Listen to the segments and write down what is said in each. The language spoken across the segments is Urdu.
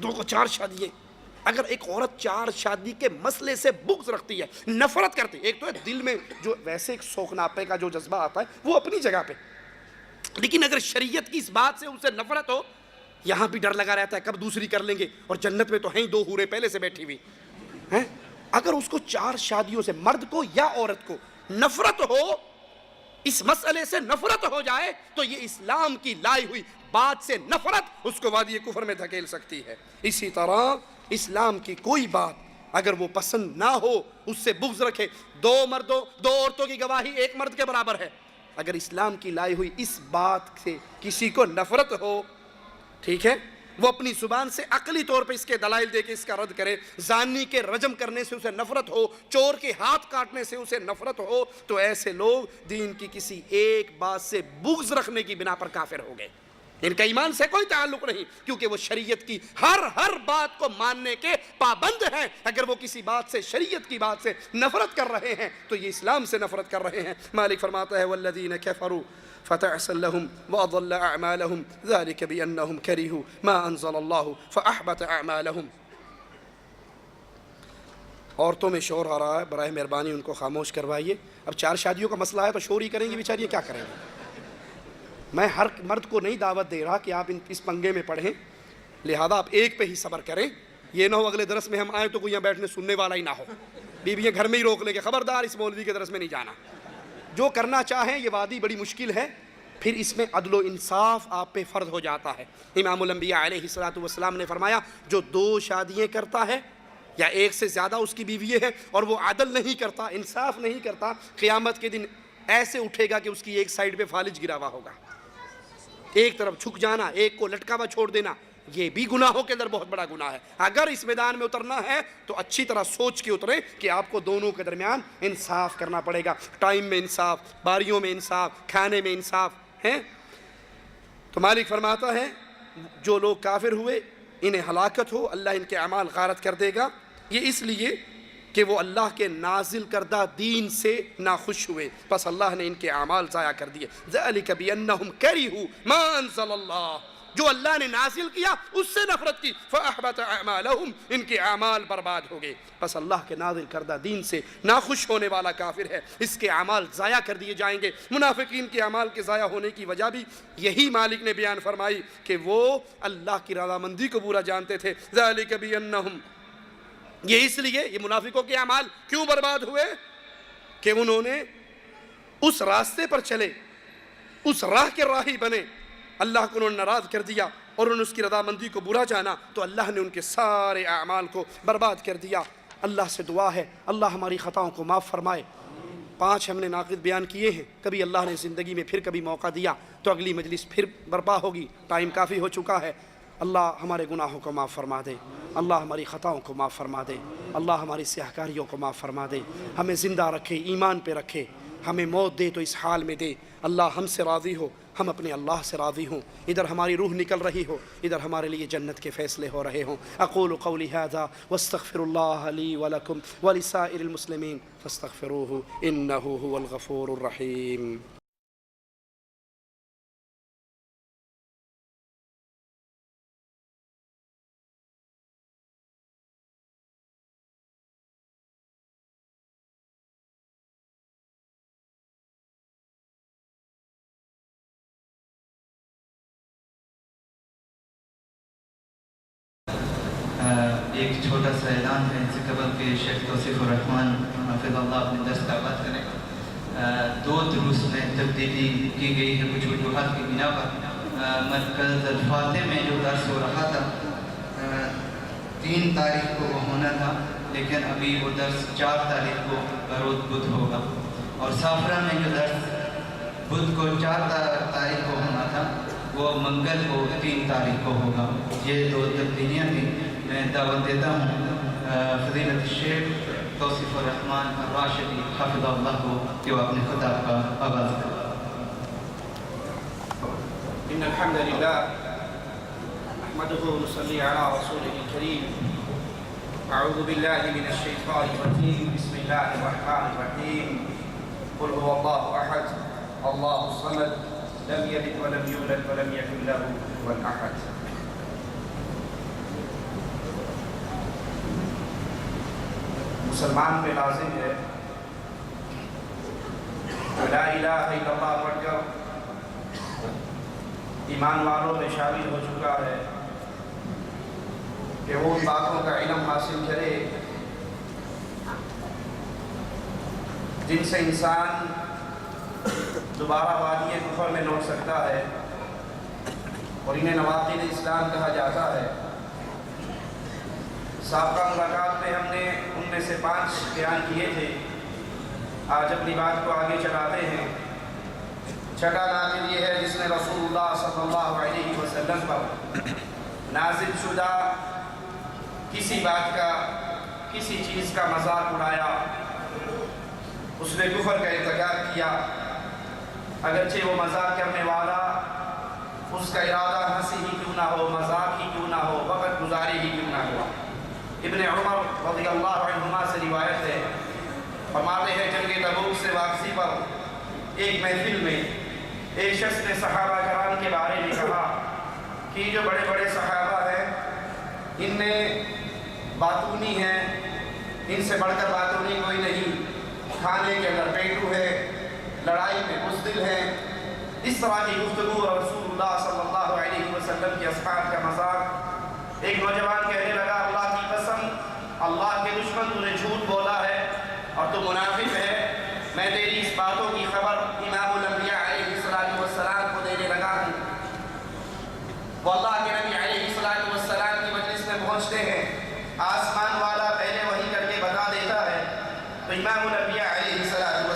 مردوں کو 4 شادییں. اگر ایک عورت 4 شادی کے مسئلے سے بغض رکھتی ہے, نفرت کرتی ہے, ایک تو ہے دل میں جو ویسے ایک سوکھناپے کا جو جذبہ آتا ہے وہ اپنی جگہ پہ, لیکن اگر شریعت کی اس بات سے اسے نفرت ہو, یہاں بھی ڈر لگا رہتا ہے کب دوسری کر لیں گے, اور جنت میں تو ہیں 2 حوریں پہلے سے بیٹھی ہوئی ہیں. اگر اس کو 4 شادیوں سے, مرد کو یا عورت کو, نفرت ہو, اس مسئلے سے نفرت ہو جائے, تو یہ اسلام کی لائی ہوئی بات سے نفرت اس کو وادی کفر میں دھکیل سکتی ہے. اسی طرح اسلام کی کوئی بات اگر وہ پسند نہ ہو, اس سے بغض رکھے, 2 عورتوں کی گواہی 1 مرد کے برابر ہے, اگر اسلام کی لائی ہوئی اس بات سے کسی کو نفرت ہو, ٹھیک ہے, وہ اپنی زبان سے عقلی طور پہ اس کے دلائل دے کے اس کا رد کرے, زانی کے رجم کرنے سے اسے نفرت ہو, چور کے ہاتھ کاٹنے سے اسے نفرت ہو, تو ایسے لوگ دین کی کسی ایک بات سے بغض رکھنے کی بنا پر کافر ہو گئے. ان کا ایمان سے کوئی تعلق نہیں, کیونکہ وہ شریعت کی ہر بات کو ماننے کے پابند ہیں. اگر وہ کسی بات سے, شریعت کی بات سے نفرت کر رہے ہیں تو یہ اسلام سے نفرت کر رہے ہیں. مالک فرماتا ہے والذین کفروا فتعسا لهم واضل اعمالهم ذلك بانهم كرهوا ما انزل الله فاحبط اعمالهم. عورتوں میں شور آ رہا ہے, برائے مہربانی ان کو خاموش کروائیے. اب 4 شادیوں کا مسئلہ ہے تو شور ہی کریں گی بیچاری, کیا کریں گے. میں ہر مرد کو نہیں دعوت دے رہا کہ آپ اس پنگے میں پڑھیں, لہذا آپ ایک پہ ہی صبر کریں. یہ نہ ہو اگلے درس میں ہم آئیں تو کوئی یہاں بیٹھنے سننے والا ہی نہ ہو, بیویاں گھر میں ہی روک لیں کہ خبردار اس مولوی کے درس میں نہیں جانا. جو کرنا چاہیں, یہ وادی بڑی مشکل ہے, پھر اس میں عدل و انصاف آپ پہ فرض ہو جاتا ہے. امام الانبیاء علیہ الصلوۃ والسلام نے فرمایا جو 2 شادیاں کرتا ہے یا 1 سے زیادہ اس کی بیوی ہے اور وہ عدل نہیں کرتا, انصاف نہیں کرتا, قیامت کے دن ایسے اٹھے گا کہ اس کی ایک سائیڈ پہ فالج گرا ہوا ہوگا. ایک طرف جھک جانا, ایک کو لٹکا ہوا چھوڑ دینا, یہ بھی گناہوں کے اندر بہت بڑا گناہ ہے. اگر اس میدان میں اترنا ہے تو اچھی طرح سوچ کے اتریں کہ آپ کو دونوں کے درمیان انصاف کرنا پڑے گا. ٹائم میں انصاف, باریوں میں انصاف, کھانے میں انصاف ہے. تو مالک فرماتا ہے جو لوگ کافر ہوئے انہیں ہلاکت ہو, اللہ ان کے اعمال غارت کر دے گا. یہ اس لیے کہ وہ اللہ کے نازل کردہ دین سے ناخوش ہوئے, بس اللہ نے ان کے اعمال ضائع کر دیے. ذَلِكَ بِأَنَّهُمْ كَرِهُوا مَا أَنزَلَ اللَّهُ, جو اللہ نے نازل کیا اس سے نفرت کی. فَأَحْبَطَ أَعْمَالَهُمْ, ان کے اعمال برباد ہو گئے. بس اللہ کے نازل کردہ دین سے ناخوش ہونے والا کافر ہے, اس کے اعمال ضائع کر دیے جائیں گے. منافقین کے اعمال کے ضائع ہونے کی وجہ بھی یہی مالک نے بیان فرمائی کہ وہ اللہ کی رضامندی کو برا جانتے تھے. ذَلِكَ بِأَنَّهُمْ, یہ اس لیے یہ منافقوں کے اعمال کیوں برباد ہوئے کہ انہوں نے اس راستے پر چلے, اس راہ کے راہی بنے, اللہ کو انہوں نے ناراض کر دیا اور انہوں نے اس کی رضامندی کو برا جانا, تو اللہ نے ان کے سارے اعمال کو برباد کر دیا. اللہ سے دعا ہے اللہ ہماری خطاؤں کو معاف فرمائے. 5 ہم نے ناقد بیان کیے ہیں, کبھی اللہ نے زندگی میں پھر کبھی موقع دیا تو اگلی مجلس پھر برپا ہوگی, ٹائم کافی ہو چکا ہے. اللہ ہمارے گناہوں کو معاف فرما دے, اللہ ہماری خطاؤں کو معاف فرما دے, اللہ ہماری سیاہکاریوں کو معاف فرما دے, ہمیں زندہ رکھے, ایمان پہ رکھے, ہمیں موت دے تو اس حال میں دے. اللہ ہم سے راضی ہو, ہم اپنے اللہ سے راضی ہوں. ادھر ہماری روح نکل رہی ہو, ادھر ہمارے لیے جنت کے فیصلے ہو رہے ہوں. اقول قولی ھذا واستغفر اللہ لی ولکم ولسائر المسلمین فاستغفروہ انہ هو الغفور الرحیم. ایک چھوٹا سا اعلان ہے, اس سے قبل کہ شیخ توصیف الرحمن حافظ اللہ اپنے درس کا آغاز کریں. 2 دروس میں تبدیلی کی گئی ہے کچھ وجوہات کی بنا پر. مرکز الفاتح میں جو درس ہو رہا تھا 3 تاریخ کو وہ ہونا تھا, لیکن ابھی وہ درس 4 تاریخ کو روز بدھ ہوگا. اور سافرہ میں جو درس بدھ کو 4 تاریخ کو ہونا تھا وہ منگل کو 3 تاریخ کو ہوگا. یہ 2 تبدیلیاں تھیں. میں دعوت دیتا ہوں فضیلت الشیخ توصیف الرحمن الراشدی حافظ اللہ کو کہ وہ اپنے خطاب کا آغاز کریں. ان الحمد للہ نحمده ونصلي على رسوله الكريم. اعوذ باللہ من الشیطان الرجیم. بسم اللہ الرحمن الرحیم. قل هو اللہ احد اللہ الصمد لم یلد ولم یولد ولم یکن له کفوا احد. مسلمان پہ لازم ہے لا الہ الا اللہ پڑھ کر ایمان والوں میں شامل ہو چکا ہے کہ وہ ان باتوں کا علم حاصل کرے جن سے انسان دوبارہ وادی کفر میں لوٹ سکتا ہے، اور انہیں نواقض اسلام کہا جاتا ہے۔ سابقہ ملاقات میں ہم نے ان میں سے 5 بیان کیے تھے، آج اپنی بات کو آگے چلاتے ہیں۔ چھٹا نازل یہ ہے جس نے رسول اللہ صلی اللہ علیہ وسلم پر نازل شدہ کسی بات کا، کسی چیز کا مذاق اڑایا، اس نے کفر کا ارتکاب کیا، اگرچہ وہ مذاق کرنے والا اس کا ارادہ ہنسی ہی کیوں نہ ہو، مذاق ہی کیوں نہ ہو، وقت گزاری ہی کیوں نہ ہو۔ ابن عمر رضی اللہ عنہما سے روایت ہے، فرماتے ہیں جنگ تبوک سے واپسی پر ایک محفل میں ایک شخص نے صحابہ کرام کے بارے میں کہا کہ جو بڑے بڑے صحابہ ہیں ان میں باتونی ہیں، ان سے بڑھ کر باتونی کوئی نہیں، کھانے کے اندر پیٹو ہے، لڑائی میں بزدل ہے۔ اس طرح کی گفتگو رسول اللہ صلی اللہ علیہ وسلم کے اصحاب کا مذاق۔ ایک نوجوان کہنے لگا اللہ کی قسم، اللہ کے دشمن تو نے جھوٹ بولا ہے اور تو منافق ہے، میں تیری اس باتوں کی خبر امام الانبیاء علیہ السلام کو دینے لگا ہوں۔ وہ اللہ کے نبی علیہ السلام کی مجلس میں پہنچتے ہیں، آسمان والا پہلے وحی کر کے بتا دیتا ہے، تو امام الانبیاء علیہ السلام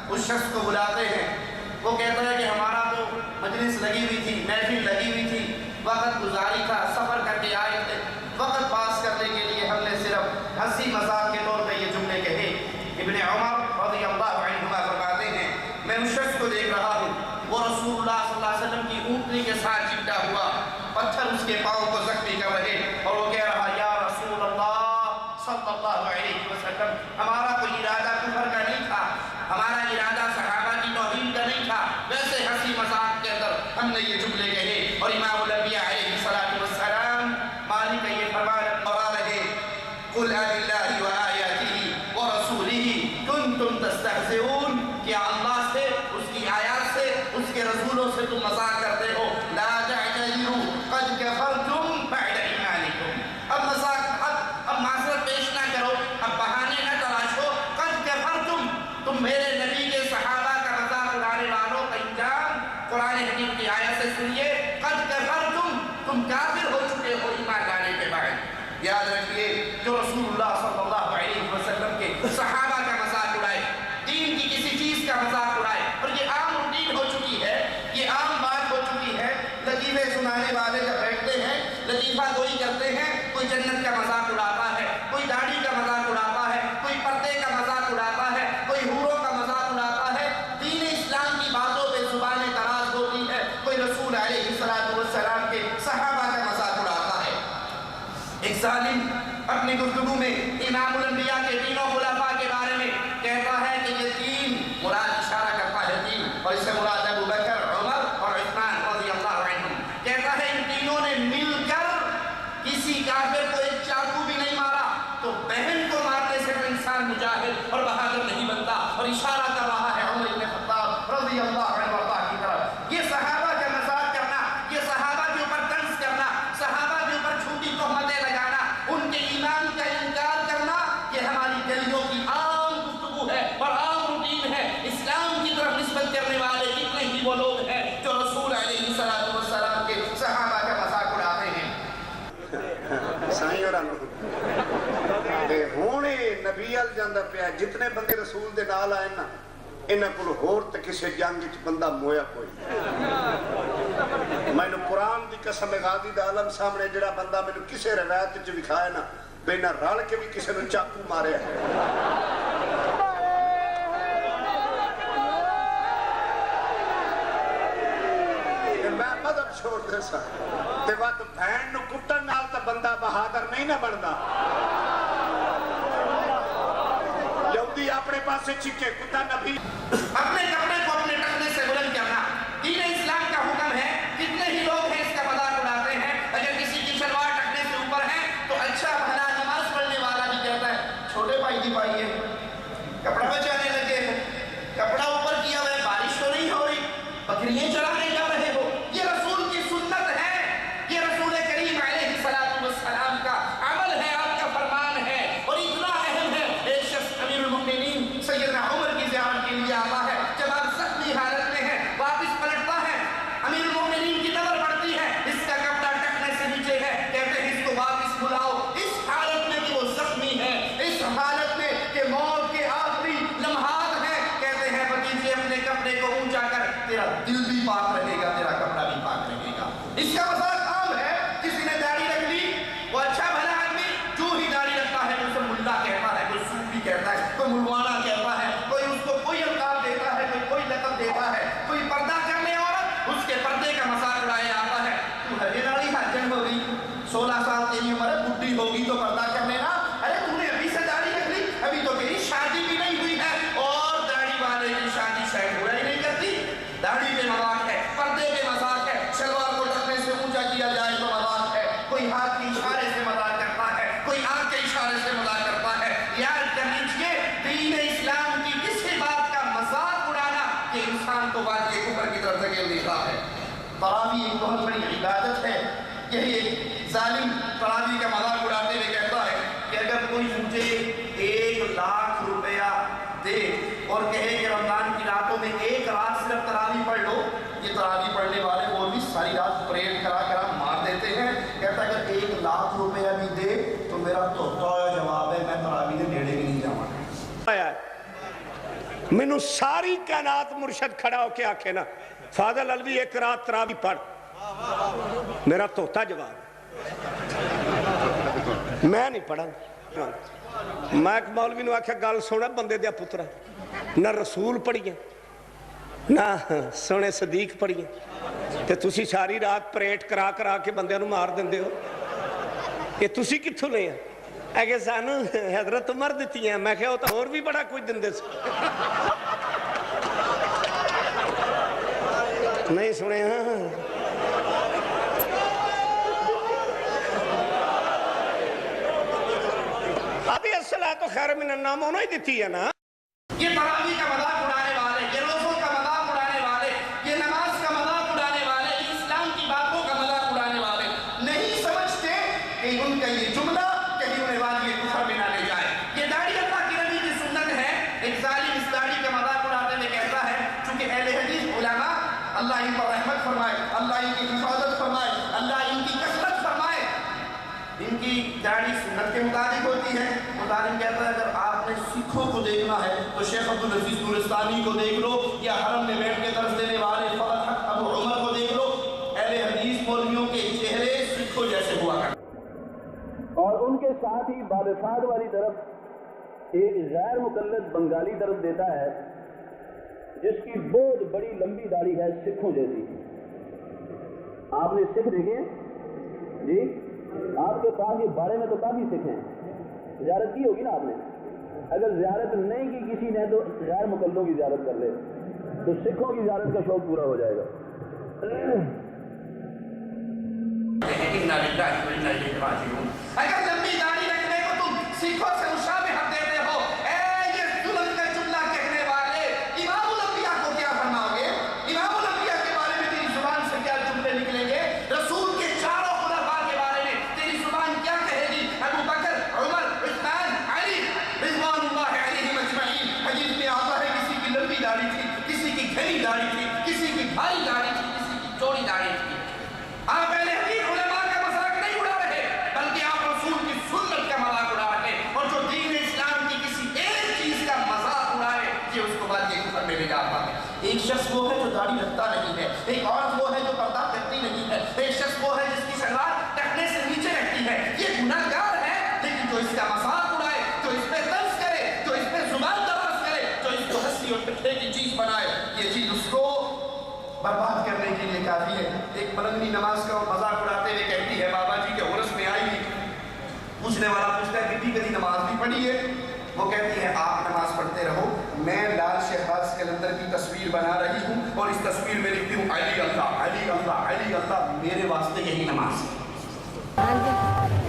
اس شخص کو بلاتے ہیں۔ وہ کہتا ہے کہ ہمارا تو مجلس لگی ہوئی تھی، محفل لگی ہوئی تھی، وقت گزاری تھا، سفر کر کے آئے تھے، وقت پاس کرنے کے لیے ہم نے صرف ہنسی مذاق کے طور پہ یہ جملے کہے۔ ابن عمر رضی اللہ عنہما فرماتے ہیں میں اس شخص کو دیکھ رہا ہوں، وہ رسول اللہ صلی اللہ علیہ وسلم کی اونٹنی کے ساتھ چپٹا ہوا، پتھر اس کے پاؤں کو زخمی کر رہے، اور وہ کہہ رہا یا رسول اللہ صلی اللہ علیہ وسلم، ہمارا کوئی ارادہ کفر کا نہیں تھا، ہمارا ارادہ صحابہ کی توہین کا نہیں تھا، ویسے ہنسی مذاق کے اندر ہم نے یہ جملے کہے۔ اور امام الانبیاء علیہ السلام مالک یہ فرمان پڑھا رہے قل باللہ وآیاتہ ورسولہ کنتم تستہزئون، کہ اللہ سے، اس کی آیات سے، اس کے رسولوں سے تم مذاق کرتے ہو۔ لا تعتذروا قد کفرتم بعد ایمانکم، اب مذاق، اب معذرت پیش نہ کرو، اب بہانے نہ تلاشو۔ قد کفرتم، تم میرے نبی کے صحابہ کا مذاق اڑانے والوں کا انجام قرآن حکیم کی آیت سے سنیے۔ قد کفرتم، تم کافر ہو چکے ہو ایمان لانے کے بعد۔ یاد رکھیے جو رسول اللہ صلی اللہ علیہ وسلم کے صحابہ کا مذاق اڑائے، دین کی کسی چیز کا مذاق اڑائے، اور یہ عام روٹین ہو چکی ہے، یہ عام بات ہو چکی ہے۔ لطیفے سنانے والے جب بیٹھتے ہیں، لطیفہ گوئی کرتے ہیں، کوئی جنت کا مذاق اڑاتا ہے، کوئی داڑھی کا مذاق اڑاتا ہے، کوئی پردے کا مذاق اڑاتا ہے، کوئی حوروں کا مذاق اڑاتا ہے، دین اسلام کی باتوں پہ زبانیں دراز ہوتی ہے، کوئی رسول علیہ السلام کے صحابہ کا مذاق اڑاتا ہے۔ ایک ظالم اپنی گفتگو میں امام الانبیاء کے تینوں خلفاء کے بارے میں کہتا ہے کہ یہ تین، مراد اشارہ کرتا ہے تین، اور اس سے مراد ابو بکر، عمر اور عثمان رضی اللہ عنہم، کہتا ہے ان تینوں نے مل کر کسی کافر کو ایک چاقو بھی نہیں مارا، تو بہن کو مارنے سے تو انسان مجاہد اور بہادر نہیں بنتا، اور اشارہ کر رہا ہے عمر بن خطاب رضی اللہ عنہ کی طرف۔ یہ صحابہ کا مذاق کرنا، یہ صحابہ کے اوپر طنز کرنا، صحابہ کے اوپر جھوٹی تہمتیں لگانا، ان کے ایمان کا انکار کرنا، یہ ہماری گلیوں کی عام گفتگو ہے اور عام روٹین ہے۔ اسلام کی طرف نسبت کرنے والے کتنے ہی وہ لوگ ہیں جو رسول علیہ السلام کے صحابہ کا مذاق اڑاتے ہیں۔ سائیں اور ہونے نبی ال جاندہ پیا، جتنے بندے رسول دے نال آئے نا، انہاں کل ہور تے کسے جنگ وچ بندہ مویا کوئی۔ میں نے قرآن دی قسم غازی دا عالم سامنے جڑا بندہ میں نے کسے روایت وچ دکھایا نا، بینا رل کے بھی کسے نے چاقو مارے ہے۔ میں مذہب چھوڑ دے سا تے وقت بہن نو کٹن نال تا بندہ بہادر نہیں نہ بندا۔ یہودی اپنے پاس سے چکے کتا نبی اپنے کپڑے کو اپنے ٹخنے سے بلند کرنا دین اسلام کا حکم ہے۔ کتنے ہی لوگ ہیں اس کا مذاق اڑاتے ہیں، اگر کسی کی شلوار ٹخنے سے اوپر ہے تو اچھا بھلا نماز پڑھنے والا بھی کہتا ہے تکلیف آئی ہے؟ کپڑا بچانے لگے ہو، کپڑا اوپر کیا ہوا ہے، بارش تو نہیں ہو رہی، بکریاں چرانے جا رہے ہو، یہ رسول کی سنت ہے، یہ رسول کریم علیہ السلام کا عمل ہے، آپ کا فرمان ہے، اور اتنا اہم ہے۔ ایک شخص امیر المؤمنین سیدنا عمر کی زیارت کے لیے آتا ہے، جب آپ زخمی حالت میں ہیں، واپس پلٹتا ہے، امیر المؤمنین کی نظر پڑتی ہے، اس کا کپڑا ٹکنے سے نیچے ہے، کہتے ہیں اس کو واپس بلاؤ، اس حالت میں کہ وہ زخمی ہے، اس حالت میں کہ موت کے آخری لمحات ہیں، کہتے ہیں بھتیجے اپنے کپڑے کو اونچا کر، تیرا دل بھی پاک رہے گا، تیرا کپڑا بھی پاک رہے گا۔ اس کا مذاق عام ہے، کسی نے داڑھی رکھ لی، وہ اچھا بھلا آدمی جو ہی داڑھی رکھتا ہے اسے ملا کہتا ہے، کوئی صوفی کہتا ہے، کوئی ملوانا کہتا ہے، کوئی اس کو کوئی القاب دیتا ہے، کوئی لقب دیتا ہے، کوئی پردہ کرنے عورت اس کے پردے کا مذاق اڑایا آتا ہے، تو ہری داڑھی حاجن ہو گئی، 16 سال تیری عمر ہے، بڈھی ہوگی تو پردہ کرنے نا، ارے تو نے ابھی سے داڑھی رکھ لی، ابھی تو تیری شادی بھی نہیں ہوئی ہے، اور داڑھی والے کی شادی شاید ہوا ہی نہیں کرتی، داڑھی پہ مذاق ہے، پردے پہ مذاق ہے، شلوار کو ٹکنے سے اونچا کیا جائے تو مذاق ہے، کوئی ہاتھ کے اشارے سے مذاق کرتا ہے، کوئی آنکھ کے اشارے سے مذاق کرتا ہے۔ یاد کر لیجیے دین اسلام کی کسی بات کا مذاق اڑانا یہ انسان کو وادی کفر کی طرف دھکیل دیتا ہے۔ تراویح ایک بہت بڑی عبادت ہے، یہی ایک ظالم تراویح کا مذاق اڑاتے ہوئے کہتا ہے کہ اگر کوئی مجھے 1,00,000 روپیہ دے اور کہے کہ رمضان کی راتوں میں ایک رات صرف تراویح پڑھ لو، یہ تراویح پڑھنے والے وہ بھی ساری رات پریڈ کرا کرا مار دیتے ہیں، کہتا ہے اگر 1,00,000 روپیہ بھی دے تو میرا تو جواب ہے میں تراویح کے نیڑے بھی نہیں جاؤں گا۔ مینو ساری کائنات مرشد کھڑا ہو کے آکھے نا فاضل الوی ایک رات تراویح پڑھ، میرا توتا جواب میں نہیں پڑھا۔ میں ایک مولوی نو آکھیا گل سونا بندے دیا پترا، نہ رسول پڑھیے نہ سونے صدیق پڑھیے تے تسی ساری رات پریٹ کرا کرا کے بندے نو مار دیندے ہو، یہ تسی کتھوں لے ہیں؟ اے کہ سانو حضرت عمر دیتی ہیں، میں کہا وہ تو اور بھی بڑا کچھ دندے سے نہیں سنے ہاں۔ ابھی الصلاۃ خیر من النوم انہوں ہی دیتی ہے نا۔ یہ تراویح کا مذاق اڑانے والے، یہ روزوں کا مذاق اڑانے والے، یہ نماز کا مذاق اڑانے والے، یہ اسلام کی باتوں کا مذاق اڑانے والے نہیں سمجھتے کہ ان کا یہ جملہ کہیں انہیں وادی کفر میں نہ لے جائے۔ یہ داڑھی اللہ کی نبی کی سنت ہے۔ ایک ظالم اس داڑھی کا مذاق اڑاتے ہوئے کہتا ہے چونکہ اہل حدیث علماء اللہ ان پر رحمت فرمائے، اللہ ان کی حفاظت فرمائے، اللہ ان کی کثرت فرمائے، ان کی داڑھی سنت کے مطابق ہوتی ہے۔ مطالب کہتا ہے اگر آپ نے سکھوں کو دیکھنا ہے تو شیخ عبدالعزیز نورستانی کو دیکھ لو، یا حرم میں بیٹھ کے درس دینے والے فضل حق ابو عمر کو دیکھ لو، اہل حدیث مولویوں کے چہرے سکھوں جیسے ہوا کرتے۔ اور ان کے ساتھ ہی بابفاد والی طرف ایک غیر مقلد بنگالی طرف دیتا ہے جس کی بہت بڑی لمبی داڑھی ہے سکھوں جیسی۔ آپ نے سکھ دیکھے ہیں جی؟ آپ کے پاس یہ بارے میں تو کافی سکھ ہیں، زیارت کی ہوگی نا آپ نے، اگر زیارت نہیں کی کسی نے تو غیر مقلدوں کی زیارت کر لے تو سکھوں کی زیارت کا شوق پورا ہو جائے گا۔ اگر لمبی داڑھی رکھنے کو تم سکھوں سے مشابہت دیتے ہو، اے یہ ظلم کا جملہ کہنے والے، امام الانبیاء کو کیا فرماؤ گے؟ امام الانبیاء کے بارے میں تیری زبان سے کیا جملے نکلیں گے؟ رسول کے چاروں خلفاء کے بارے میں تیری زبان کیا کہے گی؟ ابو بکر، عمر، عثمان، علی رضوان اللہ علیہم اجمعین۔ حدیث میں آتا ہے کسی کی لمبی داڑھی تھی، کسی کی گھنی داڑھی تھی، کسی کی بھاری داڑھی تھی، کسی کی چوڑی داڑھی تھی۔ آپ اہل حدیث علماء کا مذاق نہیں اڑا رہے، بلکہ آپ رسول کی سنت کا مذاق اڑا رہے، اور جو دین اسلام کی کسی ایک چیز کا مذاق اڑائے یہ اس کو بعد یہ کفر میں لے جاتا ہے۔ ایک شخص وہ ہے جو داڑھی رکھتا نہیں ہے، ایک عورت وہ ہے جو پردہ کرتی نہیں ہے، ایک شخص وہ ہے جس کی شلوار ٹکنے سے نیچے رہتی ہے، یہ گناہ گار ہے، لیکن جو اس کا مذاق اڑائے، جو اس پہ طنز کرے، جو اس پہ زبان دراز کرے، جو اس کو ہنسی اور ٹھٹھے کی چیز بنائے، یہ چیز اس کو برباد کرنے کے لیے کافی ہے۔ ایک ملنگی نماز کا مذاق اڑاتے ہوئے کہتی ہے بابا جی کے عرس میں آئی تھی، پوچھنے والا پوچھتا ہے کتنی کدی نماز بھی پڑھی ہے؟ وہ کہتی ہے آپ نماز پڑھتے رہو، میں لال شہباز کلندر کی تصویر بنا رہی ہوں اور اس تصویر میں لکھتی ہوں علی اللہ علی اللہ علی اللہ، میرے واسطے یہی نماز ہے۔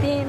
3।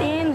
3।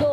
2।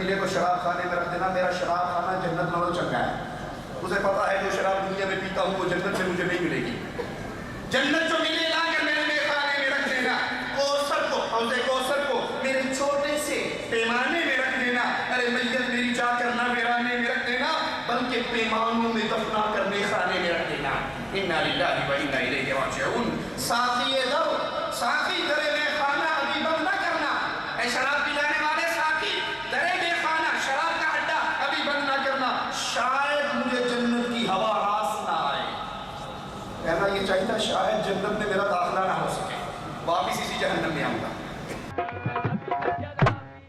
ملے تو شراب خانے میں رکھ دینا. میرا شراب خانہ جنت میں چنگا ہے. اسے پتا ہے جو شراب دنیا میں پیتا ہوں وہ جنت میں مجھے نہیں ملے گی. جنت جو ملے لا کر میرے میرے خانے میں رکھ دینا. کوثر کو حوض کوثر کو میرے چھوٹے سے پیمانے میں رکھ دینا. ارے میت میری جا کر نہ ویرانے میں رکھ دینا بلکہ پیمانوں میں دفنا کر میرے خانے میں رکھ دینا. انا للہ و انا الیہ راجعون. ساقی در ساقی درے میں خانہ ابھی بند نہ کرنا. اے شراب پلانے والے ساقی درے میں خانہ شراب کا اڈا ابھی بند نہ کرنا. شاید مجھے جنت کی ہوا راس نہ آئے. کہنا یہ چاہیے تھا شاید جنت میں میرا داخلہ نہ ہو سکے, واپس اسی جہنم میں آؤں گا.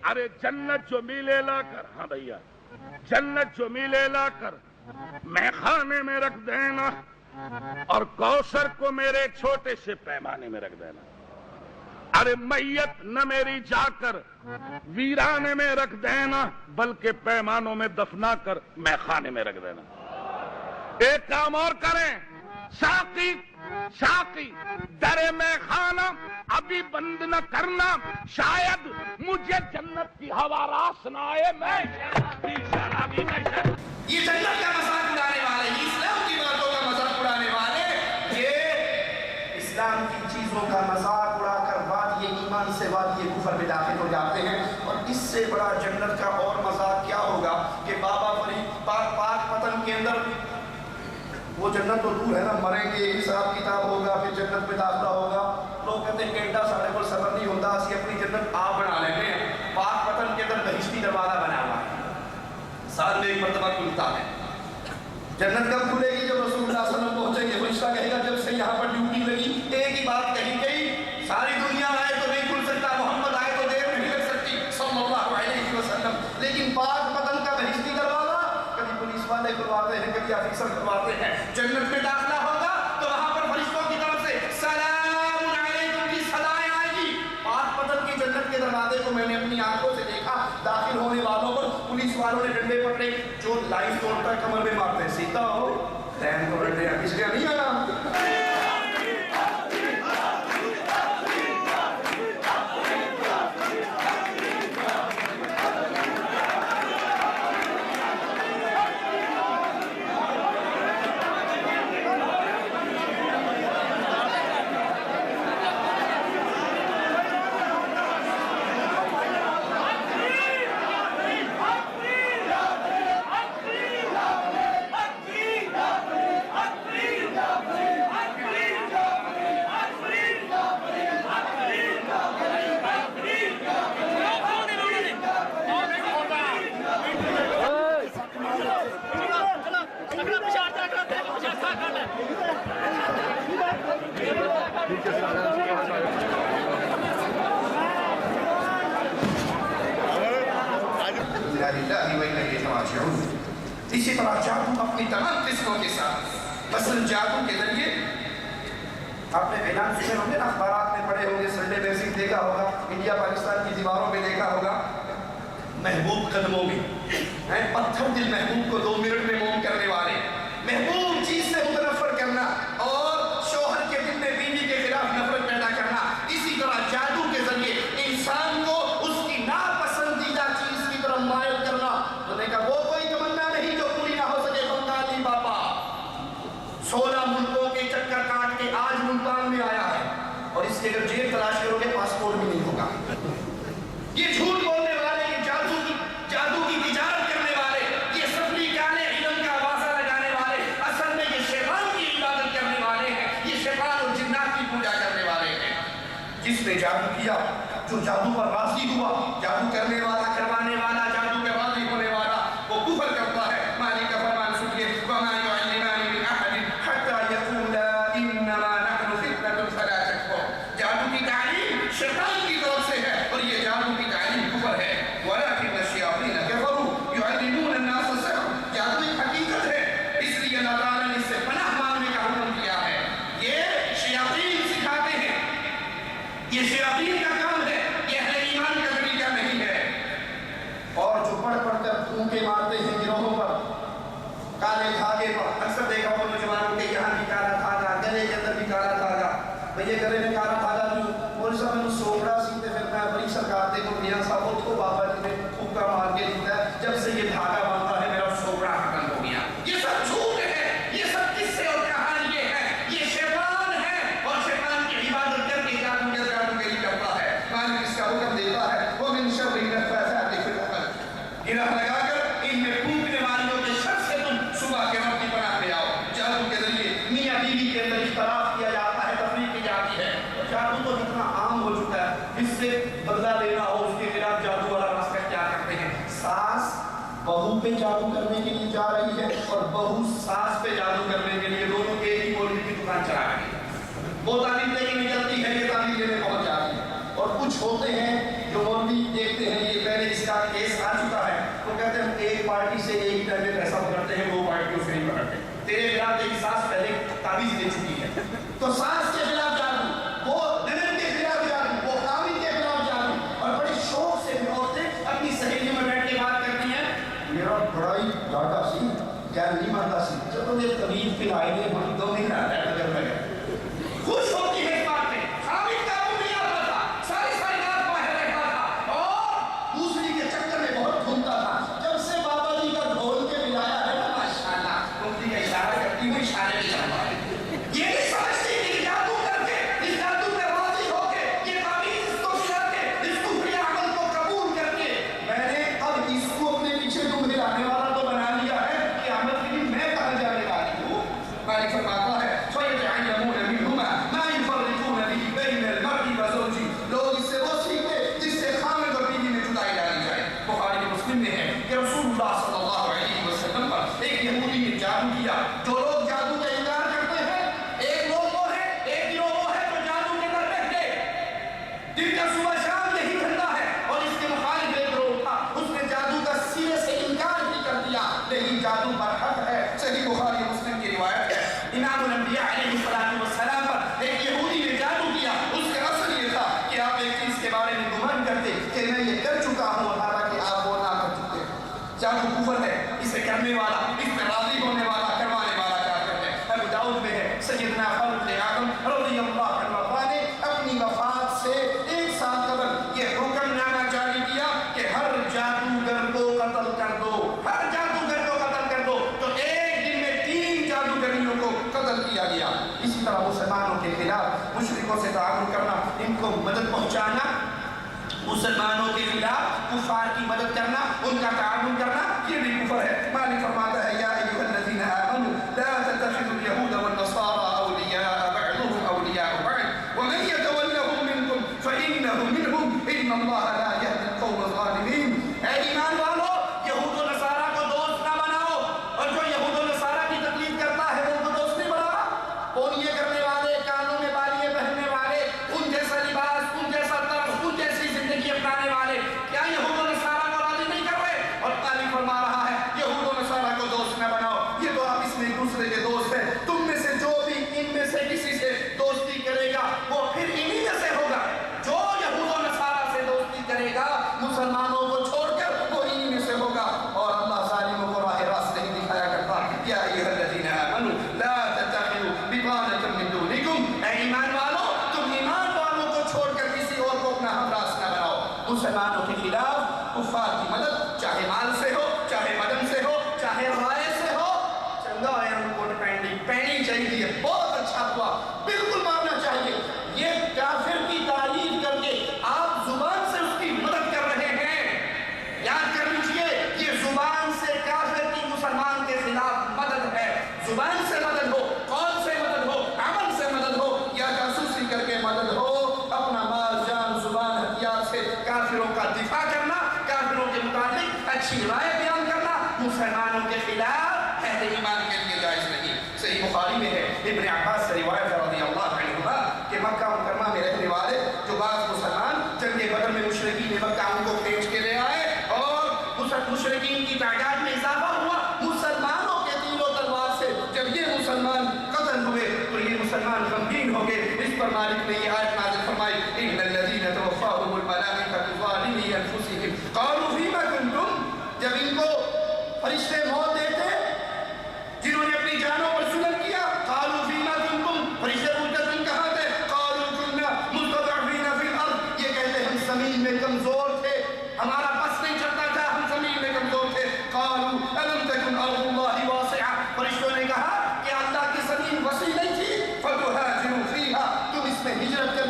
ارے جنت جو ملے لا کر, ہاں بھیا, جنت جو ملے لا کر میں خانے میں رکھ دینا اور کوثر کو میرے چھوٹے سے پیمانے میں رکھ دینا. ارے میت نہ میری جا کر ویرانے میں رکھ دینا بلکہ پیمانوں میں دفنا کر میں خانے میں رکھ دینا. ایک کام اور کریں, ساقی ساقی درے میں خانہ ابھی بند نہ کرنا, شاید مجھے جنت کی ہوا راس نہ آئے. میں شرابی یہ جنت کا مذاق اڑانے والے, یہ اسلام کی باتوں کا مذاق اڑانے والے, یہ اسلام کی چیزوں کا مذاق اڑا کر وادی ایمان سے وادی کفر میں داخل ہو جاتے ہیں. اور اس سے بڑا جنت کا اور مذاق کیا ہوگا کہ بابا فرید پاک پتن کے اندر, وہ جنت تو دور ہے نا, مریں گے حساب کتاب ہوگا پھر جنت میں داخلہ ہوگا. لوگ کہتے ہیں گھنٹہ ساڑھے پر سفر نہیں ہوتا, اسی اپنی جنت آپ بنا لیتے ہیں. پاک پتن کے اندر بہشتی دروازہ بنا ہوا ہے, سال میں ایک مرتبہ کھلتا ہے. جنت کب کھلے گی؟ جب رسول اللہ صلی اللہ علیہ وسلم پہنچیں گے. فرشتہ کہے گا جب سے یہاں پر ڈیوٹی لگی ایک ہی بات کہی گئی, ساری دنیا آئے تو نہیں کھل سکتا, محمد آئے تو دیر نہیں لگ سکتی صلی اللہ علیہ وسلم. لیکن پاک پتن کا بہشتی دروازہ کبھی پولیس والے کھلواتے ہیں, کبھی آفیسر کھلواتے ہیں. جنت میں داخلہ ہوگا تو وہاں پر فرشتوں کی طرف سے سلام علیکم کی صدائیں آئے گی. پاک پتن کی جنت کے دروازے کو میں نے اپنی آنکھوں سے دیکھا. داخل ہونے والوں پر پولیس والوں نے ڈنڈے پکڑے, جو لائن توڑتا ہے کمر میں مارتے ہیں, سیدھا ہو لائن توڑ ڈنڈے, اس لیے نہیں آنا. اسی طرح جادو اپنی تمام قسموں کے ساتھ, مثلا جادو کے ذریعے آپ نے اعلان سنے ہوں گے, اخبارات میں پڑھے ہوں گے, سنڈے میگزین دیکھا ہوگا, انڈیا پاکستان کی دیواروں میں دیکھا ہوگا, محبوب قدموں میں پتھر دل محبوب کو 2 منٹ میں موم کرنے والے, محبوب چیز سے متنفر کرنا اور شوہر کے دل میں بیوی کے خلاف نفرت پیدا کرنا. اسی طرح جادو کے ذریعے انسان کو اس کی ناپسندیدہ چیز کی طرف مائل کرنا. تو نے کہا وہ کوئی تمنا نہیں جو پوری نہ ہو سکے. بنگالی بابا 16 ملکوں کے چکر کاٹ کے آج ملتان میں آیا ہے, اور اس کے اگر جیب تلاش کرو گے پاسپورٹ بھی نہیں ہوگا. یہ جھوٹ بولنے والے, یہ جادو کی تجارت کرنے والے, یہ سفلی کانے علم کا آوازہ لگانے والے, اصل میں یہ شیطان کی عبادت کرنے والے ہیں, یہ شیطان اور جنات کی پوجا کرنے والے ہیں. جس نے جادو کیا, جو جادو پر راضی ہوا, جادو کرنے والا, کروانے والا, جادو پہ راضی ہونے والا, وہ کفر کرتا ہے. مالک کا فرمان سنیے, وَمَا يُعَلِّمَانِ مِنْ أَحَدٍ حَتَّى يَقُولَا إِنَّمَا نَحْنُ فِتْنَةٌ فَلَا تَكْفُرْ. جادو کی تعلیم شیطان کی طرف سے ہے, اور یہ جادو کی تعلیم کفر ہے. وَلَكِنَّ الشَّيَاطِينَ كَفَرُوا يُعَلِّمُونَ النَّاسَ السِّحْرَ. جادو ایک حقیقت ہے, اس لیے اللہ تعالیٰ نے اس سے پناہ مانگنے کا حکم کیا ہے. یہ شیاطین سکھاتے ہیں, یہ شیاطین کا کام ہے, یہ اہل ایمان کا طریقہ نہیں ہے. اور جو پڑھ کر پھونکے مارتے ہیں گروہوں پر, کالے دھاگے پر, اکثر دیکھا ہو نوجوانوں کے یہاں بھی کالا دھاگا, گلے کے اندر بھی کالا دھاگا. بھئی گلے میں کالا دھاگا کیوں؟ مولوی صاحب میں سوکڑا سیتے پھرنا ہے, بڑی سرکار دیکھو میاں صاحب خود کو بابا جی نے پھونکا مار کے لکھتا جادو کرنے کے لیے جا رہی ہے اور بہو ساس پہ جادو کرنے کے لیے، دونوں ایک ہی مولوی کی دکان چلا رہی ہے، وہ تعلیم لے کے نکلتی ہے، یہ تعلیم لینے پہنچ جاتی ہے، اور کچھ ہوتے ہیں جو مولوی دیکھتے ہیں یہ پہلے اس کا کیس آ چکا ہے، وہ کہتے ہیں ایک پارٹی سے ایک ٹائم میں پیسہ پکڑتے ہیں، وہ پارٹیوں سے نہیں پکڑتے، تیرے خلاف ایک ساس پہلے تعویذ دے چکی ہے، تو ساس کے خلاف جادو، وہ ننن کے خلاف جادو، وہ خاوند کے خلاف جادو، اور بڑے شوق سے عورتیں اپنی سہیلیوں میں بیٹھ کے بات کرتی ہیں، میرا بڑا ہی ڈاٹا سی کیا نہیں مانتا سی، جب تو یہ طبیعت پلائے گے ہم 2 مہینہ آتا ہے اگر میں خوش ہوتی ہے اس بات میں، خاوند کا وہ نہیں آتا تھا، ساری رات باہر رہتا تھا اور دوسری کے چکر میں بہت گھومتا تھا، جب سے بابا جی کا ڈھول کے ملایا ہے نا ماشاءاللہ مفتی کا اشارہ کرتی ہوں، اشارے میں جاتا ہے، یہ نہیں سمجھتی کہ جادو کر کے اس جادو پہ راضی ہو کے یہ تعویذ اس کو ملا کے اس کفری عمل کو قبول کر کے میں نے اب اس کو اپنے پیچھے ڈوب ہلانے والا تو بنا لیا ہے کہ عمل کے لیے میں کہاں جانے والی ہوں، مالک فرماتا ہے فَيَتَعَلَّمُونَ مِنْهُمَا مَا يُفَرِّقُونَ بِهِ بَيْنَ الْمَرْءِ وَزَوْجِهِ، لوگ اس سے وہ سیکھتے جس سے خامد اور بیوی میں جدائی ڈالی جائے۔ بخاری مسلم میں ہے کہ رسول اللہ صلی اللہ علیہ وسلم پر ایک یہودی نے جادو کیا، جو لوگ جادو کا انکار کرتے ہیں، ایک لوگ وہ ہے، ایک گروہ وہ ہے جو جادو کے در بیٹھے، دن کا صبح شام یہی دھندا ہے، اور اس کے مخالف ایک گروہ تھا، اس نے جادو کا سینے سے انکار بھی کر دیا، لیکن جادو برحق ہے، صحیح بخاری مسلم کی روایت ہے۔ امام الانبیاء علیہ السلام پر ایک یہودی نے جادو کیا، اس کا اصل یہ تھا کہ آپ ایک چیز کے بارے میں گمان کرتے کہ میں یہ کر چکا ہوں، حالانکہ آپ وہ نہ کر چکے، جادو کفر ہے، اسے کرنے والا، اس میں راضی ہونے والا، کروانے والا کافر ہے۔ ابو داؤد میں ہے سیدنا خالد اعظم رضی اللہ عنہ نے اپنی وفات سے 1 سال قبل یہ حکم نامہ جاری کیا کہ ہر جادوگر کو قتل کر دو، ہر جادوگر کو قتل کر دو، تو ایک دن میں 3 جادوگریوں کو قتل کیا گیا۔ اسی طرح مسلمانوں کے خلاف مشرکوں سے تعاون کرنا، ان کو مدد پہنچانا، مسلمانوں کے خلاف کفار کی مدد کرنا، ان کا تعاون کرنا، یہ بھی کفر ہے۔ مالک فرماتا ہے یا ایھا الذین آمنوا لا تتخذوا اليهود والنصارى اولیاء بعضهم اولیاء بعض ومن يتولهم منکم فانه منهم ان اللہ لا يهدي القوم الظالمین۔ اے ایمان والو، یہود و نصارہ کو دوست نہ بناؤ، اور جو یہود و نصارہ کی تقلید کرتا ہے وہ ان کو دوست نہیں بنا، پونیے کرنے والے، کانوں میں بالیے پہننے والے، ان جیسا لباس، ان جیسا طرز، ان جیسی زندگی اپنانے والے، کیا یہود و نصارہ کو راضی نہیں کر رہے؟ اور تعلیم فرما رہا ہے یہود و نصارہ کو دوست نہ بناؤ، یہ تو آپ اس میں ایک دوسرے کے دوست ہیں، تم میں سے جو بھی ان میں سے کسی سے دوستی کرے گا وہ پھر انہی میں سے ہوگا، جو یہود و نصارہ سے دوستی کرے گا مسلمانوں کو چھوڑ کر وہ انہی میں سے ہوگا، اور اللہ ظالموں کو راہ راست نہیں دکھایا کرتا۔ یا ایھا الذین آمنوا لا تتخذوا بطانۃ من دونکم، اے ایمان والو تم ایمان والوں کو چھوڑ کر کسی اور کو اپنا ہمراہ نہ بناؤ۔ مسلمانوں کے خلاف کفار کی مدد چاہے مال سے ہو، چاہے بدن سے ہو، چاہے رائے سے ہو، چنگا ہے ان کو پہنی چاہیے، بہت اچھا ہوا، بالکل ماننا چاہیے، یہ کافر کی تعریف کر کے آپ زبان سے اس کی مدد کر رہے ہیں، یاد کر لیجئے یہ زبان سے کافر کی مسلمان کے خلاف مدد ہے، زبان سے مدد ہو، قول سے مدد ہو، عمل سے مدد ہو، یا جاسوسی کر کے مدد ہو، اپنا مال جان زبان ہتھیار سے کافروں کا دفاع کرنا، کافروں کے متعلق اچھی رائے بیان کرنا مسلمانوں کے خلاف اہل ایمان کے لیے جائز نہیں۔ صحیح بخاری میں ہے ابن عباس سے روایت رضی اللہ عنہما کہ مکہ مکرمہ میں رہنے والے جو بعض مسلمان جنگ بدر میں مشرکین مکہ ان کو کھینچ کے لے آئے اور مشرکین کی تعداد میں اضافہ ہوا، مسلمانوں کے تیر و تلوار سے جب یہ مسلمان قتل ہوئے تو یہ مسلمان غمگین ہو گئے۔ اس پر مالک نے یہ آیت نازل فرمائی ان الذین توفاهم الملائکۃ ظالمی انفسهم قالوا فیم کنتم، جب ان کو فرشتے موت دیتے جنہوں نے اپنی جانوں پر ظلم کیا، قالوا فیم کنتم، فرشتے پوچھتے تم کہاں تھے، قالوا كنا مستضعفین فی الارض، یہ کہتے ہم زمین میں کمزور تھے، ہمارا بس نہیں چلتا تھا، ہم زمین میں کمزور تھے، قالوا الم تکن ارض اللہ واسعہ، فرشتوں نے کہا کہ اللہ کی زمین وسیع نہیں تھی، فتہاجروا فیہا، تم اس میں ہجرت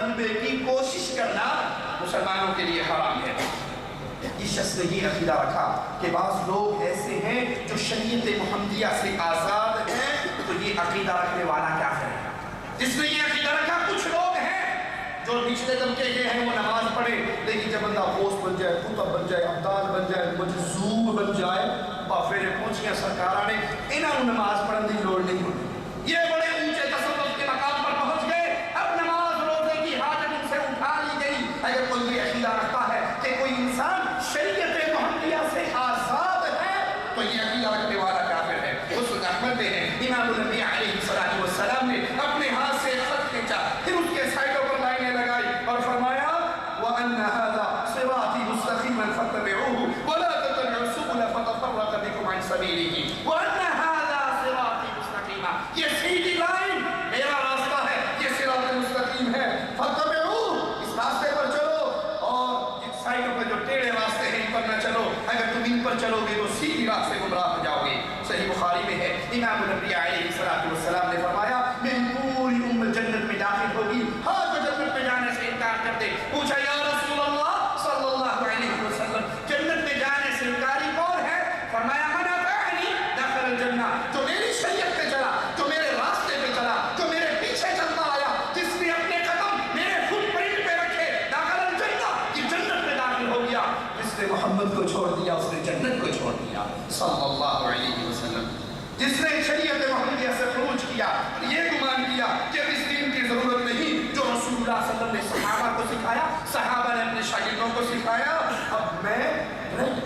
غلبے کی کوشش کرنا مسلمانوں کے لیے حرام ہے۔ اس شخص نے یہ عقیدہ رکھا کہ بعض لوگ ایسے ہیں جو شریعت محمدیہ سے آزاد ہیں، تو یہ عقیدہ رکھنے والا کیا کرے گا؟ جس نے یہ عقیدہ رکھا، کچھ لوگ ہیں جو نچلے طبقے کے ہیں، وہ نماز پڑھے، لیکن جب بندہ غوث بن جائے، قطب بن جائے، ابدال بن جائے، مجذوب بن جائے، بافیرے پہنچیاں سرکاراں نے انہوں نماز پڑھن دی لوڑ نہیں ہوتی۔ یہ بڑے اونچے تصوف کے مقام پر پہنچ گئے، اب نماز روزے کی حاجت ان سے اٹھا لی گئی۔ اگر کوئی یہ عقیدہ رکھتا ہے کہ کوئی انسان شریعت محمدیہ سے آزاد ہے، تو یہ عقیدہ رکھنے والا کافر ہے۔ مسند احمد میں ہے، امام الانبیاء علیہ السلام نے اپنے ہاتھ سے خط کھینچا، پھر اس کے سائڈوں پر لائنیں لگائی اور فرمایا وَأَنَّ هَذَا صِرَاطِي مُسْتَقِيمًا فَاتَّبِعُوهُ وَلَا تَتَّبِعُوا السُّبُلَ فَتَفَرَّقَ بِكُمْ عَنْ سَبِيلِهِ وَأَنَّ هَذَا صِرَاطِي مُسْتَقِيمًا، یہ سیدھی لائن میرا راستہ ہے، یہ صراط مستقیم ہے، فَاتَّبِعُوهُ، اس راستے پر چلو، اور جن سائڈوں پر جو ٹیڑھے راستے ہیں ان پر نہ چلو، اگر تم ان پر چلو گے تو سیدھی راہ سے گمراہ ہو جاؤ گے۔ صحیح بخاری میں ہے، امام الانبیاء علیہ السلام نے فرمایا میری پوری امت جنت میں داخل ہوگی، ہاں جو جنت میں جانے سے انکار کر دے۔ پوچھا یا رسول اللہ صلی اللہ علیہ وسلم، جنت میں جانے سے انکاری کون ہے؟ فرمایا من اطاعنی دخل الجنہ، جو میری شریعت پہ چلا، جو میرے راستے پہ چلا، جو میرے پیچھے چلتا آیا، جس نے اپنے قدم میرے فٹ پرنٹ پہ رکھے، دخل الجنہ، یہ جنت میں داخل ہو گیا۔ جس نے محمد کو چھوڑ دیا اس نے جنت کو چھوڑ دیا صلی اللہ علیہ وسلم۔ جس نے شریعت محمدیہ سے خروج کیا، یہ گمان کیا کہ اس دین کی ضرورت نہیں جو رسول اللہ صلی اللہ علیہ وسلم نے صحابہ کو سکھایا، صحابہ نے اپنے شاگردوں کو سکھایا، اب میں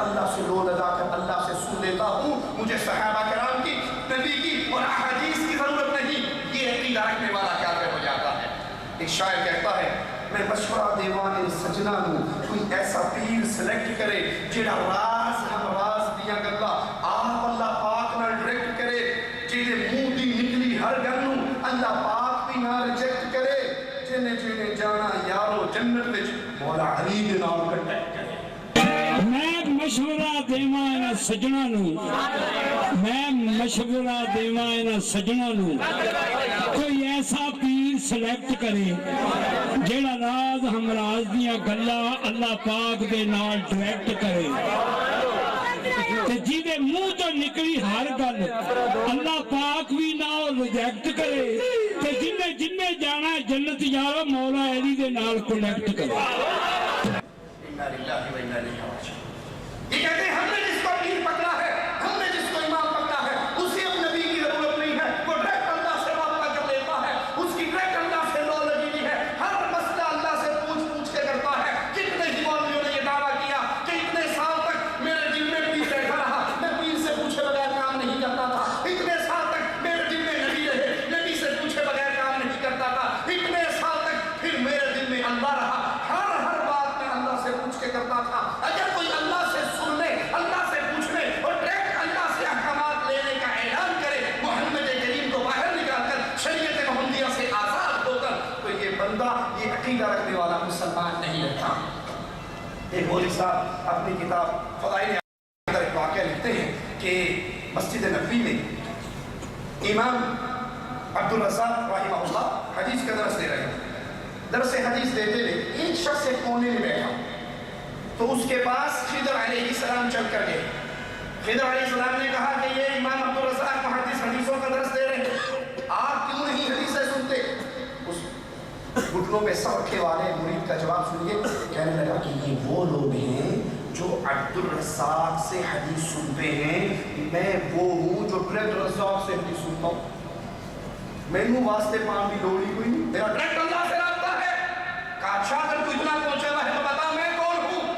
اللہ سے لو لگا کر اللہ سے سن لیتا ہوں، مجھے صحابہ کرام کی، نبی کی اور احادیث کی ضرورت نہیں، یہ عقیدہ رکھنے والا کافر ہو جاتا ہے۔ ایک شاعر کہتا ہے میں مشورہ دیوانے سجنا ہوں، کوئی ایسا پیر سلیکٹ کرے جیڑا راز ہم راز دیا گلا آپ اللہ پاک نہ ڈائریکٹ کرے، جیڑے منہ دی نکلی ہر گل اللہ پاک بھی نہ ریجیکٹ کرے، جنے جنے جانا یارو جنت وچ مولا علی دے نام کنٹیکٹ کرے۔ میں مشورہ دیواں انہاں سجنا نوں، میں مشورہ دیواں انہاں سجنا نوں، کوئی ایسا پیر سلیکٹ کرے جیڑا راز ہم راز دیاں گلاں اللہ پاک دے نال ڈائریکٹ کرے، تے جیدے منہ تو نکلی ہر گل اللہ پاک بھی نہ ریجیکٹ کرے، تے جنے جنے جانا ہے جنت یارو مولا علی دے نال کنیکٹ کرے۔ اِنَّا لِلَّهِ وَإِنَّا إِلَيْهِ رَاجِعُونَ۔ یہ کہتے ہیں ہم نے جس کو پیر پکڑا ہے، ہم نے جس کو امام پکڑا ہے، اسے اب نبی کی ضرورت نہیں ہے، وہ ڈائریکٹ اللہ سے رابطہ کر لیتا ہے، اس کی ڈائریکٹ اللہ سے لو لگی ہوئی ہے، ہر مسئلہ اللہ سے پوچھ کے کرتا ہے۔ کتنے ہی مولویوں نے یہ دعویٰ کیا کہ اتنے سال تک میرے دل میں پیر بیٹھا رہا، میں پیر سے پوچھے بغیر کام نہیں کرتا تھا، اتنے سال تک میرے دل میں نبی رہے، نبی سے پوچھے بغیر کام نہیں کرتا تھا، اتنے سال تک پھر میرے دل میں اللہ رہا، ہر بات میں اللہ سے پوچھ کے کرتا تھا۔ اگر کوئی اللہ سے سننے، اللہ سے پوچھنے اور ڈائریکٹ اللہ سے احکامات لینے کا اعلان کرے، محمد کریم کو باہر نکال کر شریعت محمدیہ سے آزاد ہو کر، تو یہ بندہ یہ عقیدہ رکھنے والا مسلمان نہیں رہتا۔ ایک مولوی صاحب اپنی کتاب فضائل اندر ایک واقعہ لکھتے ہیں کہ مسجد نبوی میں امام عبدالرزاق رحمہ اللہ حدیث کا درس دے رہے ہیں، درس حدیث دیتے ہوئے ایک شخص ایک کونے میں بیٹھا، تو اس کے پاس خضر علیہ السلام چل کر گئے۔ خضر علیہ السلام نے کہا کہ یہ امام عبدالرزاق محدث حدیثوں کا درس دے رہے ہیں، آپ کیوں نہیں حدیثیں سنتے؟ اس گھٹنوں پہ سر رکھے والے مرید کا جواب سنیے، کہنے لگا کہ یہ وہ لوگ ہیں جو عبدالرزاق سے حدیث سنتے ہیں، میں وہ ہوں جو ڈائریکٹ رزاق سے حدیث سنتا ہوں، مینوں واسطے پان کی لوڑ ہی کوئی نہیں، میرا ڈائریکٹ اللہ سے رابطہ ہے۔ کہا اچھا اگر تو اتنا پہنچا ہوا ہے تو بتا میں کون ہوں؟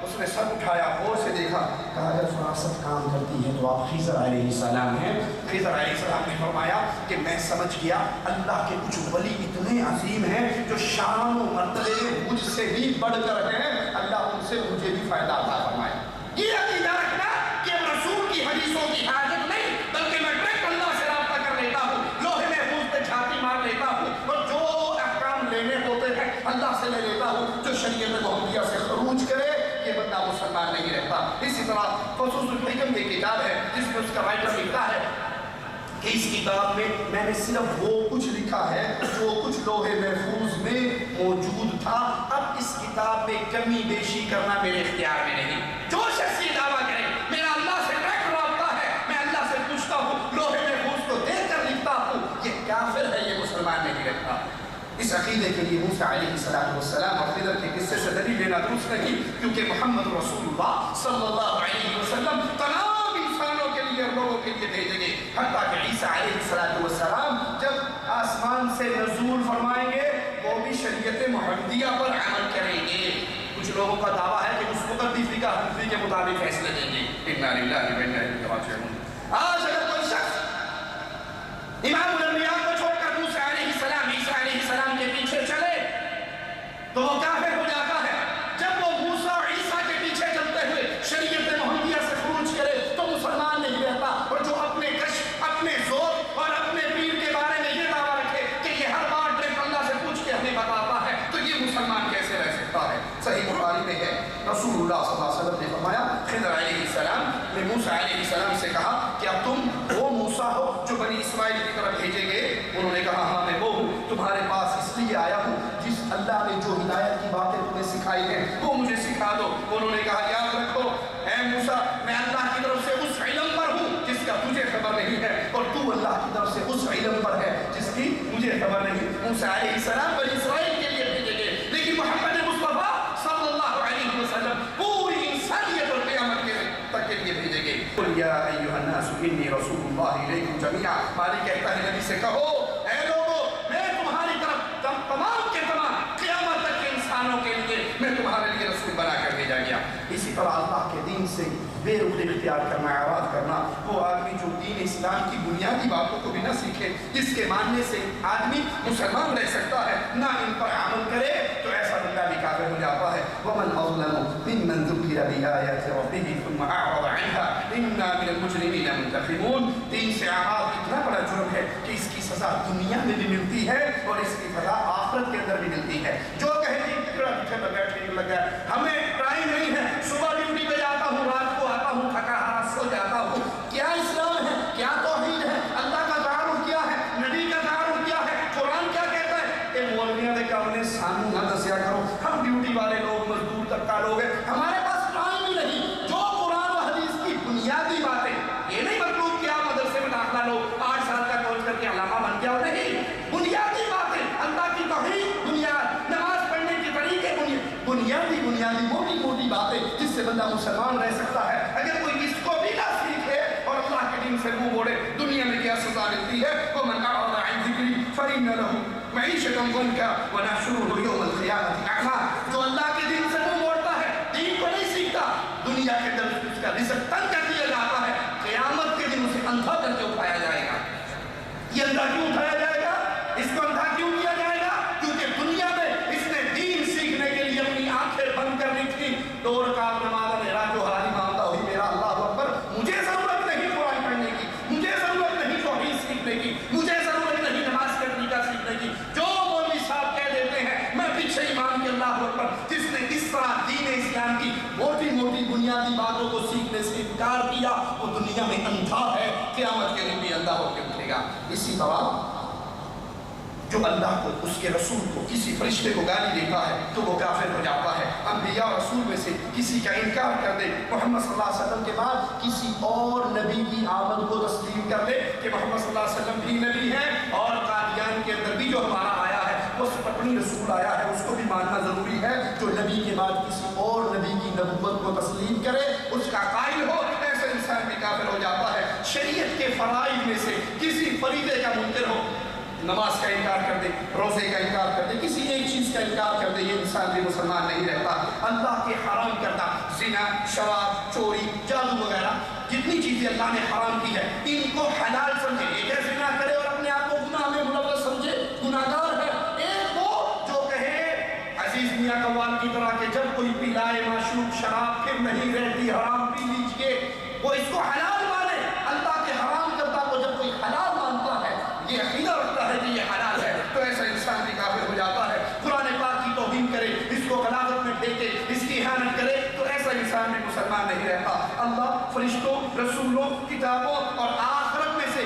اس نے سر اٹھایا، غور سے دیکھا، کہا اگر فراست کام کرتی ہے تو آپ خضر علیہ السلام ہیں۔ خضر علیہ السلام نے فرمایا کہ میں سمجھ گیا اللہ کے کچھ ولی اتنے عظیم ہیں جو شان و مرتبے میں مجھ سے بھی بڑھ کر ہیں، اللہ ان سے مجھے بھی فائدہ عطا فرمائے۔ یہ عقیدہ رکھنا کہ رسول کی حدیثوں کی حاجت نہیں، بلکہ میں ڈائریکٹ اللہ سے رابطہ کر لیتا ہوں، لوہے محفوظ پہ چھاتی مار لیتا ہوں، اور جو احکام لینے ہوتے ہیں اللہ سے لے لیتا ہوں، جو شریعت محمدیہ سے خروج کرے یہ بندہ مسلمان نہیں رہتا۔ اسی طرح فصوص الحکم کی کتاب ہے جس میں اس کا رائٹر لکھتا ہے کہ اس کتاب میں نے صرف وہ کچھ لکھا ہے جو کچھ لوح محفوظ میں موجود تھا. اب اس کتاب میں کمی بیشی کرنا میرے اختیار میں نہیں. جو شخص یہ دعویٰ کرے میرا اللہ سے ڈائریکٹ رابطہ ہے, میں اللہ سے پوچھتا ہوں, لوح محفوظ کو دیکھ کر لکھتا ہوں, یہ کافر ہے, یہ مسلمان نہیں رہتا. اس عقیدے کے لیے موسیٰ علیہ السلام اور خضر کے قصے سے دلیل لینا درست نہیں, کیونکہ محمد رسول اللہ صلی اللہ علیہ وسلم تمام انسانوں کے لیے اور لوگوں کے لیے بھیجیں گے. حتیٰ کہ عیسیٰ علیہ السلام جب آسمان سے نزول فرمائیں گے وہ بھی شریعت محمدیہ پر عمل کریں گے. کچھ لوگوں کا دعویٰ ہے کہ اس وقت فقہ حنفی کے مطابق فیصلے دیں گے. انا للہ و انا الیہ راجعون. آج اگر کوئی شخص امام الانبیاء کو چھوڑ کر موسیٰ علیہ السلام, عیسیٰ علیہ السلام کے پیچھے چلے تو وہ کافر ہو جاتا ہے. جب وہ موسیٰ اور عیسیٰ کے پیچھے چلتے ہوئے شریعت محمدیہ سے خروج کرے تو مسلمان نہیں رہتا. اور جو اپنے کشف, اپنے زور اور اپنے پیر کے بارے میں یہ دعویٰ رکھے کہ یہ ہر بار ڈائریکٹ اللہ سے پوچھ کے ہمیں بتاتا ہے, تو یہ مسلمان کیسے رہ سکتا ہے؟ صحیح بخاری میں ہے, رسول اللہ صلی اللہ علیہ وسلم نے فرمایا, خضر علیہ السلام نے موسیٰ علیہ السلام سے کہا کیا تم وہ موسیٰ ہو جو بنی اسرائیل کی طرف بھیجے گئے؟ انہوں نے کہا ہاں میں وہ ہوں, تمہارے پاس اس لیے آیا ہوں جس اللہ نے جو ہدایت کی باتیں تمہیں سکھائی ہیں وہ مجھے سکھا دو. انہوں نے کہا یاد رکھو اے موسیٰ, میں اللہ کی طرف سے اس علم پر ہوں جس کا تجھے خبر نہیں ہے, اور تو اللہ کی طرف سے اس علم پر ہے جس کی مجھے خبر نہیں. موسیٰ علیہ السلام بنی اسرائیل کے لیے بھیجے گئے, لیکن محمد مصطفیٰ صلی اللہ علیہ وسلم پوری انسانیت اور قیامت تک کے لیے بھیجے گئے. قل یا ایھا الناس انی رسول اللہ الیکم جمیعا. مالک کہتا ہے نبی سے کہو اے لوگو میں تمہاری طرف تمام کے تمام قیامت تک کے انسانوں کے لیے میں تمہارے لیے رسول بنا کر بھیجا گیا. اسی طرح اللہ کے دین سے بے رخی اختیار کرنا, اعراض کرنا, وہ آدمی جو دین اسلام کی بنیادی باتوں کو بھی نہ سیکھے, جس کے ماننے سے آدمی مسلمان رہ سکتا ہے, نہ ان پر عمل کرے, تو ایسا بندہ بھی کافر ہو جاتا ہے. ومن اظلم ممن ذکر بآیات ربہ ثم اعرض عنها انا من المجرمین منتقمون. دین سے اعراض اتنا بڑا جرم ہے کہ اس کی سزا دنیا میں بھی ملتی ہے اور اس کی سزا آخرت کے اندر بھی ملتی ہے. جو کہے کہ بیٹھنے لگا ہمیں ٹائم نہیں ہے, صبح ڈیوٹی پہ جاتا ہوں, رات کو آتا ہوں, تھکا ہارا سو جاتا ہوں, کیا اسلام ہے, کیا توحید ہے, اللہ کا تعارف کیا ہے, نبی کا تعارف کیا ہے, قرآن کیا کہتا ہے؟ اے مولویوں نے کہا انہیں سامنے نہ دسیا کرو, ہم ڈیوٹی والے لوگ, مزدور طبقہ لوگ ہیں, ہمارے پاس ٹائم ہی نہیں. جو قرآن و حدیث کی بنیادی باتیں, یہ نہیں مطلوب کہ آپ مدرسے میں داخلہ لو, 8 سال کا کورس کر کے علامہ بن گیا, نہیں. بنیادی باتیں, اللہ کی توحید بنیاد, نماز پڑھنے کے طریقے بنیادی موٹی موٹی باتیں جس سے بندہ مسلمان رہ سکتا ہے. اگر کوئی اس کو بھی نہ سیکھے اور اللہ کے دین سے منہ موڑے, دنیا میں کیا سزا ملتی ہے؟ وَمَنْ أَعْرَضَ عَنْ ذِكْرِي فَإِنَّ لَهُ مَعِيشَةً ضَنكًا وَنَحْشُرُهُ يَوْمَ الْقِيَامَةِ أَعْمَىٰ. جو اللہ کے دین سے منہ موڑتا ہے, دین کو نہیں سیکھتا, دنیا کے اندر اس کا رزق تنگ کر دیا جاتا ہے, قیامت کے دن اسے اندھا کر کے اٹھایا جائے گا. یہ اندھا کیوں اٹھایا جائے گا؟ اس کو اندھا کیوں کیا جائے گا؟ کیونکہ دنیا میں اس نے دین سیکھنے کے لیے اپنی آنکھیں بند کر لی تھی. 2 رکعت نماز میرا جو حالی مانتا ہوئی میرا اللہ اکبر, مجھے ضرورت نہیں قرآن پڑھنے کی, مجھے ضرورت نہیں توحید سیکھنے کی, مجھے ضرورت نہیں نماز کا طریقہ سیکھنے کی. جو مولوی صاحب کہہ دیتے ہیں میں پیچھے ایمان کے اللہ اکبر, جس نے اس طرح دین اسلام کی موٹی موٹی بنیادی باتوں کو سیکھنے سے انکار کیا, وہ دنیا میں اندھا ہے, قیامت کے دن بھی اندھا ہو کے اٹھے گا. اسی طرح جو اللہ کو, اس کے رسول کو, کسی فرشتے کو گالی دیتا ہے تو وہ کافر ہو جاتا ہے. انبیاء رسول میں سے کسی کا انکار کر دے, محمد صلی اللہ علیہ وسلم کے بعد کسی اور نبی کی آمد کو تسلیم کر لے کہ محمد صلی اللہ علیہ وسلم بھی نبی ہیں, اور قادیان کے اندر بھی جو ہمارا آیا ہے وہ اپنی رسول آیا ہے, اس کو بھی ماننا ضروری ہے. جو نبی کے بعد کسی اور نبی کی نبوت کو تسلیم کرے, اس کا قائل ہو, ایسے انسان بھی کافر ہو جاتا ہے. شریعت کے فرائض میں سے کسی فریضے کا منکر ہو, نماز کا انکار کر دے, روزے کا انکار کر دے, کسی ایک چیز کا انکار کر دے, یہ انسان بھی مسلمان نہیں رہتا. اللہ کے حرام کردہ زنا, شراب, چوری, جادو وغیرہ جتنی چیزیں اللہ نے حرام کی ہے ان کو حلال سمجھے. ایک ہے زنا کرے اور اپنے آپ کو گناہ میں ملوث سمجھے, گناہگار ہے. ایک وہ جو کہے عزیز میاں قوال کی طرح کہ جب کوئی پلائے معشوق شراب پھر نہیں رہتی, حرام پی لیجئے, وہ اس کو حلال مانے. اللہ کے حرام کردہ کو جب کوئی حلال مانتا ہے, یہ عقیدہ رکھتا ہے کہ یہ حلال ہے, تو ایسا انسان بھی کافر ہو جاتا ہے. قرآن پاک کی توہین کرے, اس کو غلاظت میں پھینکے, اس کی اہانت کرے, تو ایسا انسان بھی مسلمان نہیں رہتا. اللہ فرشتوں, رسولوں, کتابوں اور آخرت میں سے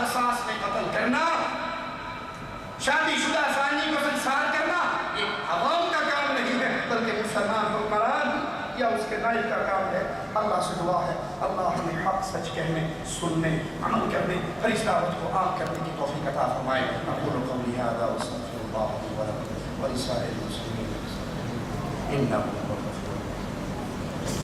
قصاص میں قتل کرنا، شادی شدہ زانی کو سنسار کرنا، یہ عوام کا کام نہیں ہے بلکہ مسلمان حکمران یا اس کے نائب کا کام ہے۔ اللہ سے دعا ہے اللہ ہمیں حق سچ کہنے، سننے، عمل کرنے، ہر اس دعوت کو عام کرنے کی توفیق عطا فرمائے۔ اقول قولی ھذا واستغفر اللہ لي ولکم ولسائر المسلمین انہ هو